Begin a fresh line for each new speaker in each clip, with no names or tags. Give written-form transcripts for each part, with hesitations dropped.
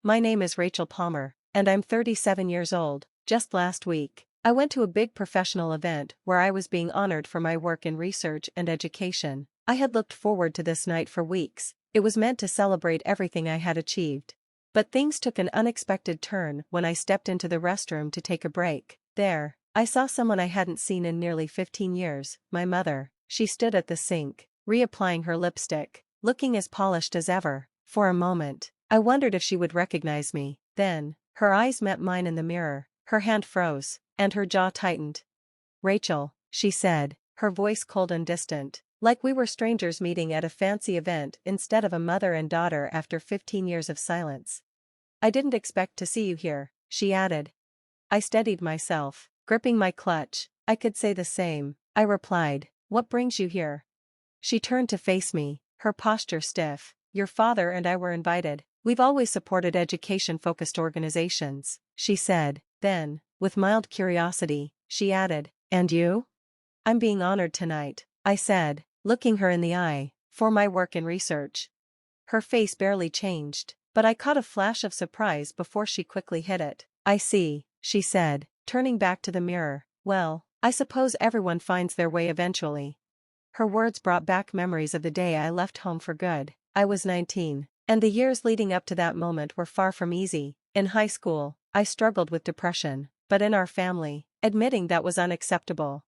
My name is Rachel Palmer, and I'm 37 years old. Just last week, I went to a big professional event where I was being honored for my work in research and education. I had looked forward to this night for weeks. It was meant to celebrate everything I had achieved. But things took an unexpected turn when I stepped into the restroom to take a break. There, I saw someone I hadn't seen in nearly 15 years, my mother. She stood at the sink, reapplying her lipstick, looking as polished as ever. For a moment, I wondered if she would recognize me. Then, her eyes met mine in the mirror, her hand froze, and her jaw tightened. "Rachel," she said, her voice cold and distant, like we were strangers meeting at a fancy event instead of a mother and daughter after 15 years of silence. "I didn't expect to see you here," she added. I steadied myself, gripping my clutch. "I could say the same," I replied. "What brings you here?" She turned to face me, her posture stiff. "Your father and I were invited. We've always supported education-focused organizations," she said. Then, with mild curiosity, she added, "And you?" "I'm being honored tonight," I said, looking her in the eye, "for my work in research." Her face barely changed, but I caught a flash of surprise before she quickly hid it. "I see," she said, turning back to the mirror. "Well, I suppose everyone finds their way eventually." Her words brought back memories of the day I left home for good. I was 19, and the years leading up to that moment were far from easy. In high school, I struggled with depression, but in our family, admitting that was unacceptable.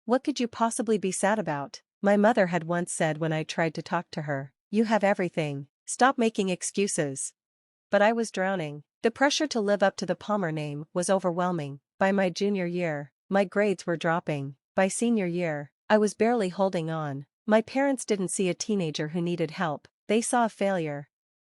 "What could you possibly be sad about?" my mother had once said when I tried to talk to her. "You have everything. Stop making excuses." But I was drowning. The pressure to live up to the Palmer name was overwhelming. By my junior year, my grades were dropping. By senior year, I was barely holding on. My parents didn't see a teenager who needed help, they saw a failure.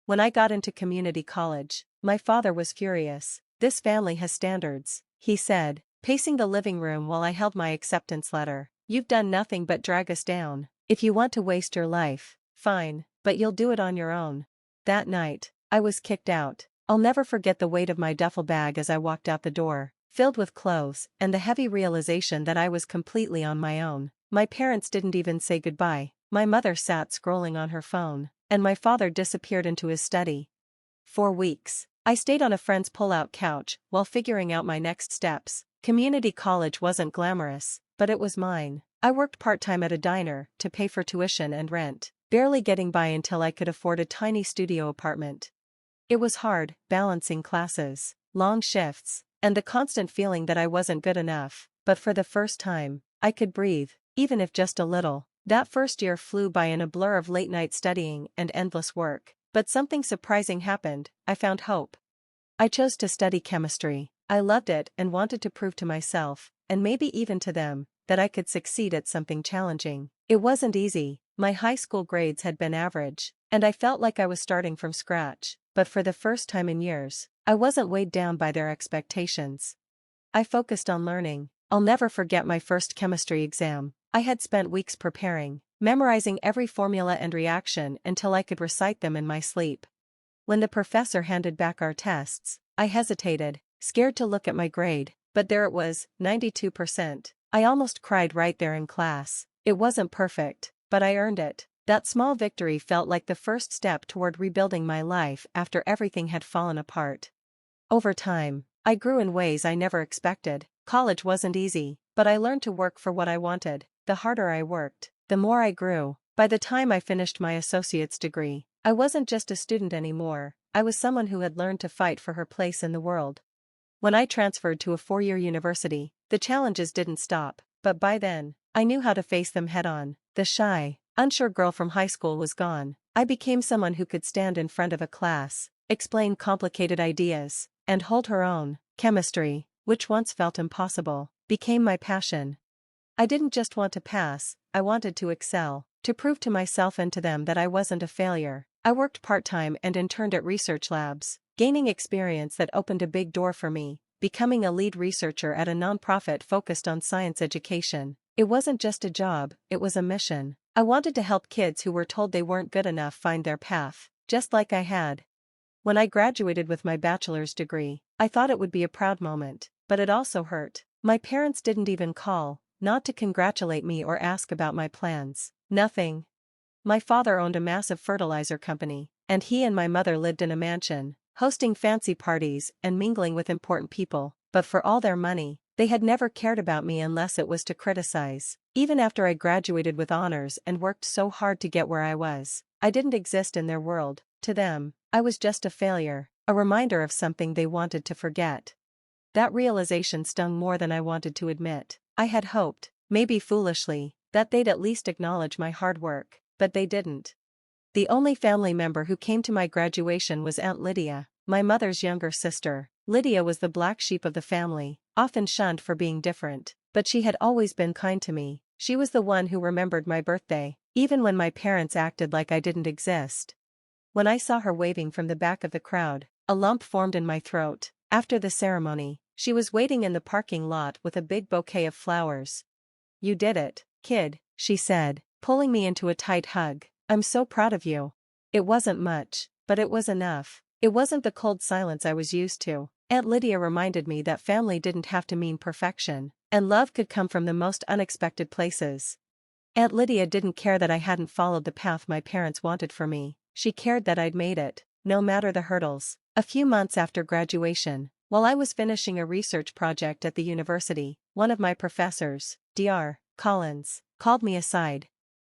When I got into community college, my father was furious. "This family has standards," he said, pacing the living room while I held my acceptance letter. "You've done nothing but drag us down. If you want to waste your life, fine, but you'll do it on your own." That night, I was kicked out. I'll never forget the weight of my duffel bag as I walked out the door, filled with clothes, and the heavy realization that I was completely on my own. My parents didn't even say goodbye. My mother sat scrolling on her phone, and my father disappeared into his study. For weeks, I stayed on a friend's pull-out couch while figuring out my next steps. Community college wasn't glamorous, but it was mine. I worked part-time at a diner to pay for tuition and rent, barely getting by until I could afford a tiny studio apartment. It was hard, balancing classes, long shifts, and the constant feeling that I wasn't good enough, but for the first time, I could breathe, even if just a little. That first year flew by in a blur of late-night studying and endless work, but something surprising happened. I found hope. I chose to study chemistry. I loved it and wanted to prove to myself, and maybe even to them, that I could succeed at something challenging. It wasn't easy. My high school grades had been average, and I felt like I was starting from scratch, but for the first time in years, I wasn't weighed down by their expectations. I focused on learning. I'll never forget my first chemistry exam. I had spent weeks preparing, memorizing every formula and reaction until I could recite them in my sleep. When the professor handed back our tests, I hesitated, scared to look at my grade, but there it was, 92%. I almost cried right there in class. It wasn't perfect, but I earned it. That small victory felt like the first step toward rebuilding my life after everything had fallen apart. Over time, I grew in ways I never expected. College wasn't easy, but I learned to work for what I wanted. The harder I worked, the more I grew. By the time I finished my associate's degree, I wasn't just a student anymore, I was someone who had learned to fight for her place in the world. When I transferred to a 4-year university, the challenges didn't stop, but by then, I knew how to face them head-on. The shy, unsure girl from high school was gone. I became someone who could stand in front of a class, explain complicated ideas, and hold her own. Chemistry, which once felt impossible, became my passion. I didn't just want to pass, I wanted to excel, to prove to myself and to them that I wasn't a failure. I worked part-time and interned at research labs, gaining experience that opened a big door for me, becoming a lead researcher at a nonprofit focused on science education. It wasn't just a job, it was a mission. I wanted to help kids who were told they weren't good enough find their path, just like I had. When I graduated with my bachelor's degree, I thought it would be a proud moment, but it also hurt. My parents didn't even call, not to congratulate me or ask about my plans. Nothing. My father owned a massive fertilizer company, and he and my mother lived in a mansion. hosting fancy parties and mingling with important people, but for all their money, they had never cared about me unless it was to criticize. Even after I graduated with honors and worked so hard to get where I was, I didn't exist in their world. To them, I was just a failure, a reminder of something they wanted to forget. That realization stung more than I wanted to admit. I had hoped, maybe foolishly, that they'd at least acknowledge my hard work, but they didn't. The only family member who came to my graduation was Aunt Lydia, my mother's younger sister. Lydia was the black sheep of the family, often shunned for being different, but she had always been kind to me. She was the one who remembered my birthday, even when my parents acted like I didn't exist. When I saw her waving from the back of the crowd, a lump formed in my throat. After the ceremony, she was waiting in the parking lot with a big bouquet of flowers. "You did it, kid," she said, pulling me into a tight hug. "I'm so proud of you." It wasn't much, but it was enough. It wasn't the cold silence I was used to. Aunt Lydia reminded me that family didn't have to mean perfection, and love could come from the most unexpected places. Aunt Lydia didn't care that I hadn't followed the path my parents wanted for me. She cared that I'd made it, no matter the hurdles. A few months after graduation, while I was finishing a research project at the university, one of my professors, Dr. Collins, called me aside.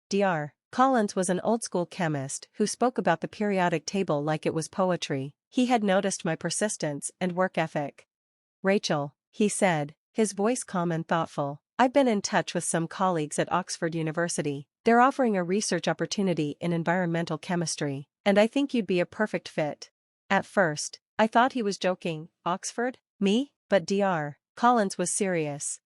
Dr. Collins was an old-school chemist who spoke about the periodic table like it was poetry. He had noticed my persistence and work ethic. "Rachel," he said, his voice calm and thoughtful, "I've been in touch with some colleagues at Oxford University. They're offering a research opportunity in environmental chemistry, and I think you'd be a perfect fit." At first, I thought he was joking. Oxford? Me? But Dr. Collins was serious.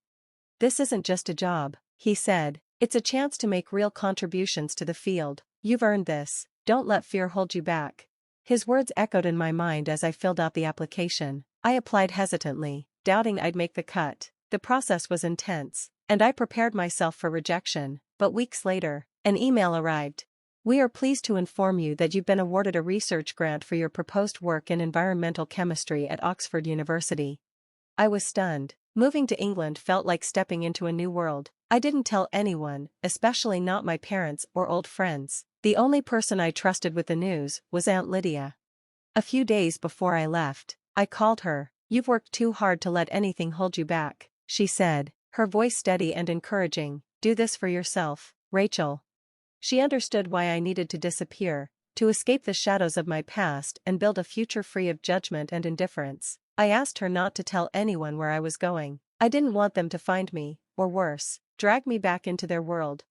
"This isn't just a job," he said. "It's a chance to make real contributions to the field. You've earned this. Don't let fear hold you back." His words echoed in my mind as I filled out the application. I applied hesitantly, doubting I'd make the cut. The process was intense, and I prepared myself for rejection, but weeks later, an email arrived. "We are pleased to inform you that you've been awarded a research grant for your proposed work in environmental chemistry at Oxford University." I was stunned. Moving to England felt like stepping into a new world. I didn't tell anyone, especially not my parents or old friends. The only person I trusted with the news was Aunt Lydia. A few days before I left, I called her. "You've worked too hard to let anything hold you back," she said, her voice steady and encouraging. "Do this for yourself, Rachel." She understood why I needed to disappear, to escape the shadows of my past and build a future free of judgment and indifference. I asked her not to tell anyone where I was going. I didn't want them to find me, or worse, drag me back into their world.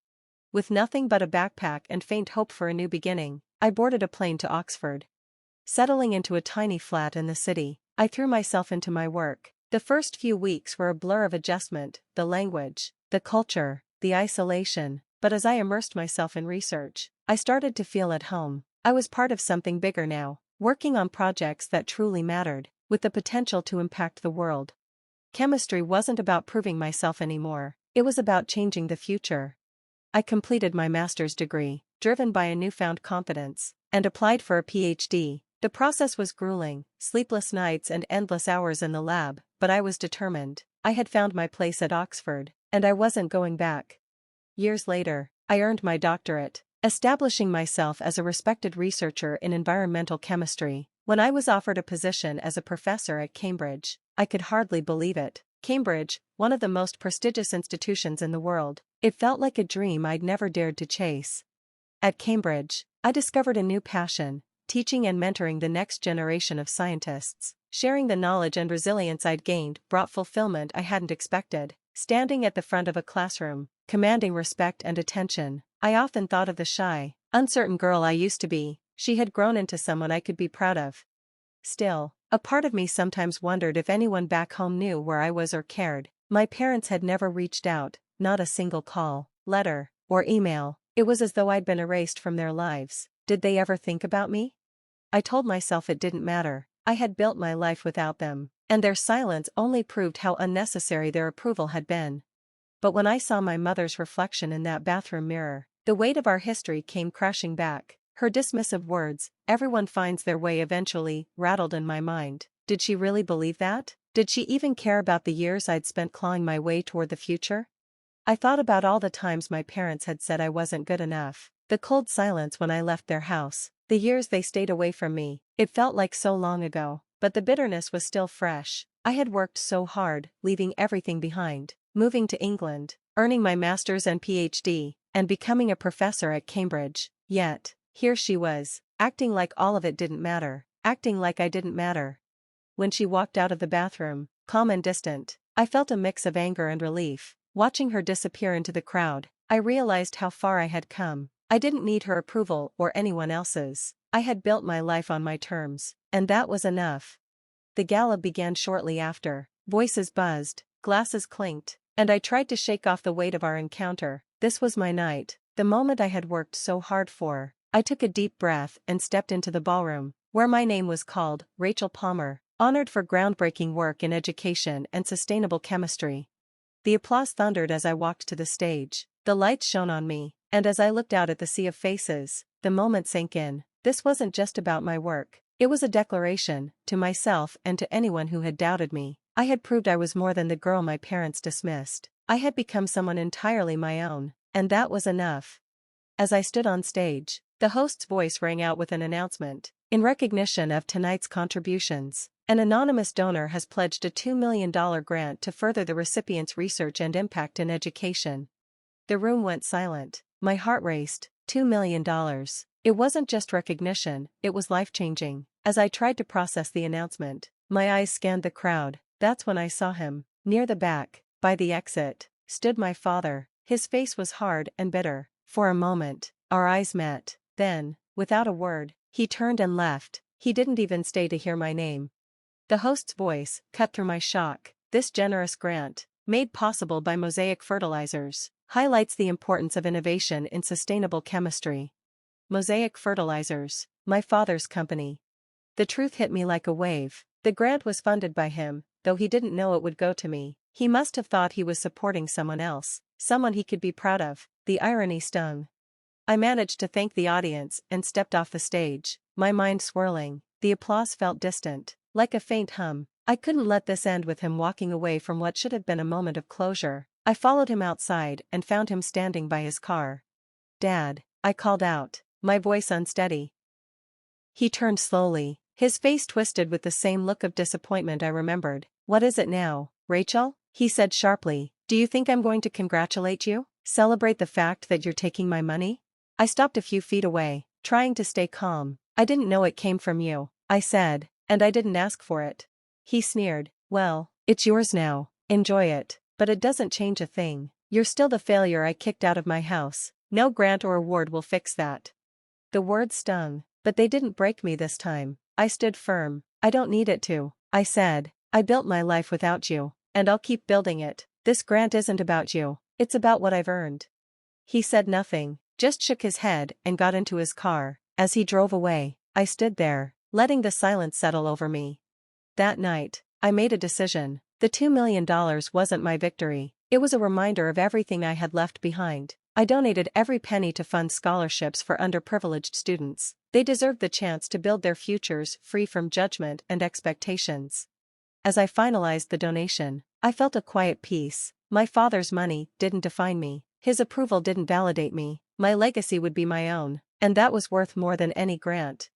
With nothing but a backpack and faint hope for a new beginning, I boarded a plane to Oxford. Settling into a tiny flat in the city, I threw myself into my work. The first few weeks were a blur of adjustment, the language, the culture, the isolation, but as I immersed myself in research, I started to feel at home. I was part of something bigger now, working on projects that truly mattered, with the potential to impact the world. Chemistry wasn't about proving myself anymore, it was about changing the future. I completed my master's degree, driven by a newfound confidence, and applied for a PhD. The process was grueling, sleepless nights and endless hours in the lab, but I was determined. I had found my place at Oxford, and I wasn't going back. Years later, I earned my doctorate, establishing myself as a respected researcher in environmental chemistry. When I was offered a position as a professor at Cambridge, I could hardly believe it. Cambridge, one of the most prestigious institutions in the world, it felt like a dream I'd never dared to chase. At Cambridge, I discovered a new passion, teaching and mentoring the next generation of scientists. Sharing the knowledge and resilience I'd gained brought fulfillment I hadn't expected. Standing at the front of a classroom, commanding respect and attention, I often thought of the shy, uncertain girl I used to be. She had grown into someone I could be proud of. Still, a part of me sometimes wondered if anyone back home knew where I was or cared. My parents had never reached out, not a single call, letter, or email. It was as though I'd been erased from their lives. Did they ever think about me? I told myself it didn't matter. I had built my life without them, and their silence only proved how unnecessary their approval had been. But when I saw my mother's reflection in that bathroom mirror, the weight of our history came crashing back. Her dismissive words, "Everyone finds their way eventually," rattled in my mind. Did she really believe that? Did she even care about the years I'd spent clawing my way toward the future? I thought about all the times my parents had said I wasn't good enough, The cold silence when I left their house, the years they stayed away from me, it felt like so long ago, but the bitterness was still fresh. I had worked so hard, leaving everything behind, moving to England, earning my master's and PhD, and becoming a professor at Cambridge. Yet, here she was, acting like all of it didn't matter, acting like I didn't matter. When she walked out of the bathroom, calm and distant, I felt a mix of anger and relief. Watching her disappear into the crowd, I realized how far I had come. I didn't need her approval or anyone else's. I had built my life on my terms, and that was enough. The gala began shortly after. Voices buzzed, glasses clinked, and I tried to shake off the weight of our encounter. This was my night, the moment I had worked so hard for. I took a deep breath and stepped into the ballroom, where my name was called, Rachel Palmer, honored for groundbreaking work in education and sustainable chemistry. The applause thundered as I walked to the stage. The lights shone on me, and as I looked out at the sea of faces, the moment sank in. This wasn't just about my work. It was a declaration, to myself and to anyone who had doubted me. I had proved I was more than the girl my parents dismissed. I had become someone entirely my own, and that was enough. As I stood on stage, the host's voice rang out with an announcement. In recognition of tonight's contributions, an anonymous donor has pledged a $2 million grant to further the recipient's research and impact in education. The room went silent. My heart raced. $2 million. It wasn't just recognition, it was life-changing. As I tried to process the announcement, my eyes scanned the crowd. That's when I saw him. Near the back, by the exit, stood my father. His face was hard and bitter. For a moment, our eyes met. Then, without a word, he turned and left. He didn't even stay to hear my name. The host's voice cut through my shock. This generous grant, made possible by Mosaic Fertilizers, highlights the importance of innovation in sustainable chemistry. Mosaic Fertilizers, my father's company. The truth hit me like a wave. The grant was funded by him, though he didn't know it would go to me. He must have thought he was supporting someone else, someone he could be proud of. The irony stung. I managed to thank the audience and stepped off the stage, my mind swirling. The applause felt distant, like a faint hum. I couldn't let this end with him walking away from what should have been a moment of closure. I followed him outside and found him standing by his car. "Dad," I called out, my voice unsteady. He turned slowly, his face twisted with the same look of disappointment I remembered. "What is it now, Rachel?" he said sharply. "Do you think I'm going to congratulate you? Celebrate the fact that you're taking my money?" I stopped a few feet away, trying to stay calm. "I didn't know it came from you," I said, "and I didn't ask for it." He sneered. "Well, it's yours now, enjoy it, but it doesn't change a thing. You're still the failure I kicked out of my house. No grant or award will fix that." The words stung, but they didn't break me this time. I stood firm. "I don't need it to," I said. "I built my life without you, and I'll keep building it. This grant isn't about you, it's about what I've earned." He said nothing, just shook his head and got into his car. As he drove away, I stood there, letting the silence settle over me. That night, I made a decision. The $2 million wasn't my victory. It was a reminder of everything I had left behind. I donated every penny to fund scholarships for underprivileged students. They deserved the chance to build their futures free from judgment and expectations. As I finalized the donation, I felt a quiet peace. My father's money didn't define me. His approval didn't validate me. My legacy would be my own, and that was worth more than any grant.